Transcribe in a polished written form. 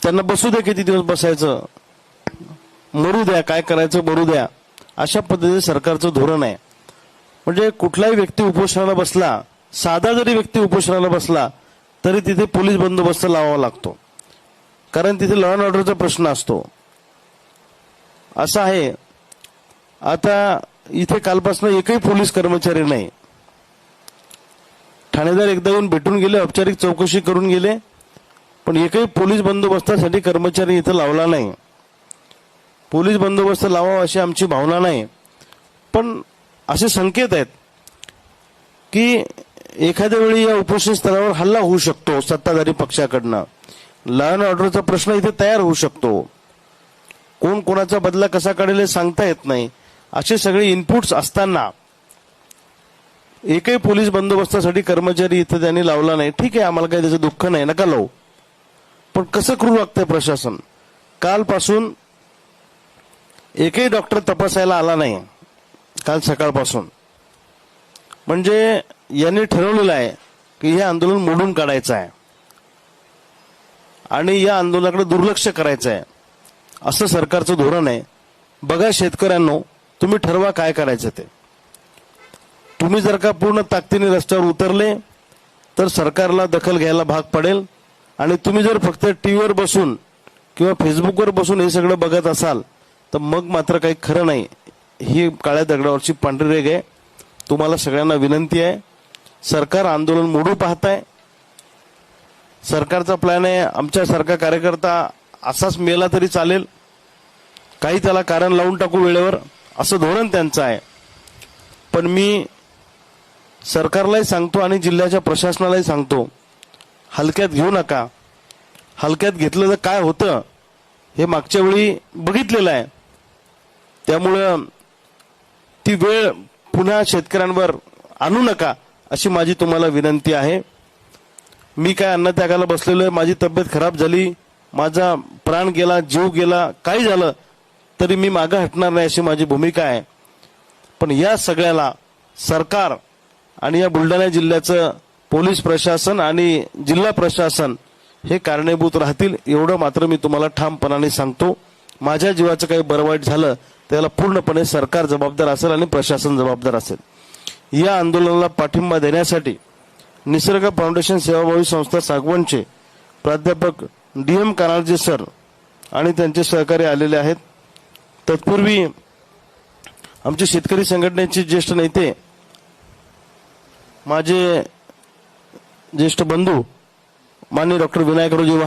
त्यांना बसू द्या, किती दिवस बसायचं, मरू द्या, काय करायचं मरू द्या, अशा पद्धतीने सरकारचं धोरण आहे. म्हणजे कुठलाही व्यक्ती उपोषणाला बसला, साधा जरी व्यक्ती उपोषणाला बसला तरी तिथे पोलीस बंदोबस्त लावावा लागतो, कारण तिथे लॉ अँड ऑर्डरचा प्रश्न असतो. असं आहे. आता इथे कालपासून एकही पोलीस कर्मचारी नाही. ठाणेदार एकदा येऊन भेटून गेले, औपचारिक चौकशी करून गेले, पण एकही पोलीस बंदोबस्तासाठी कर्मचारी इथं लावला नाही. पोलीस बंदोबस्त लावावा अशी आमची भावना नाही, पण असे संकेत आहेत की एखाद्या वेळी या उपोषण स्तरावर हल्ला होऊ शकतो सत्ताधारी पक्षाकडनं. लॉ अँड ऑर्डरचा प्रश्न इथे तयार होऊ शकतो. कोण कोणाचा बदला कसा काढेल हे सांगता येत नाही. असे सगळे इनपुट्स असताना एकही पोलीस बंदोबस्तासाठी कर्मचारी इथं त्यांनी लावला नाही. ठीक आहे, आम्हाला काही त्याचं दुःख नाही, नका लावू, पण कसं करू लागतंय प्रशासन. कालपासून एकही डॉक्टर तपासायला आला नाही, काल सकाळपासून. म्हणजे यांनी ठरवलेलं आहे की हे आंदोलन मोडून काढायचं आहे आणि या आंदोलनाकडे दुर्लक्ष करायचं आहे, असं सरकारचं धोरण आहे. बघा शेतकऱ्यांनो, तुम्ही ठरवा काय करायचं ते. तुम्ही जर का पूर्ण ताकदीने रस्त्यावर उतरले तर सरकारला दखल घ्यायला भाग पडेल, आणि तुम्ही जर फक्त टीव्हीवर बसून किंवा फेसबुकवर बसून हे सगळं बघत असाल तर मग मात्र काही खरं नाही. ही काळ्या दगडावरची पांढरी रेघ आहे. तुम्हाला सगळ्यांना विनंती आहे, सरकार आंदोलन मोडू पाहताय. सरकारचा प्लॅन आहे आमच्यासारखा कार्यकर्ता असाच मेला तरी चालेल, काही त्याला कारण लावून टाकू वेळेवर, असं धोरण त्यांचं आहे. पण मी सरकारलाही सांगतो आणि जिल्ह्याच्या प्रशासनालाही सांगतो, हलक्यात घेऊ नका. हलक्यात घेतलं तर काय होतं हे मागच्या वेळी बघितलेलं आहे. त्यामुळं ती वेळ पुन्हा शेतकऱ्यांवर आणू नका अशी माझी तुम्हाला विनंती आहे. मी काय अन्नत्यागाला बसलेलो आहे, माझी तब्येत खराब झाली, माझा प्राण गेला, जीव गेला, काही झालं तरी मी मागं हटणार नाही अशी माझी भूमिका आहे. पण या सगळ्याला सरकार आणि या बुलढाणा जिल्ह्याचं पोलीस प्रशासन आणि जिल्हा प्रशासन हे कारणीभूत राहतील, एवढं मात्र मी तुम्हाला ठामपणाने सांगतो. माझ्या जीवाचं काही बरं वाईट झालं त्याला पूर्णपणे सरकार जबाबदार असेल आणि प्रशासन जबाबदार असेल. या आंदोलनाला पाठिंबा देण्यासाठी निसर्ग फाउंडेशन सेवाभावी संस्था सागवणचे प्राध्यापक DM कानाळजे सर आणि त्यांचे सहकारी आलेले आहेत. तत्पूर्वी आमचे शेतकरी संघटनेचे ज्येष्ठ नेते, माझे ज्येष्ठ बंधू माननीय डॉक्टर विनायकरावजी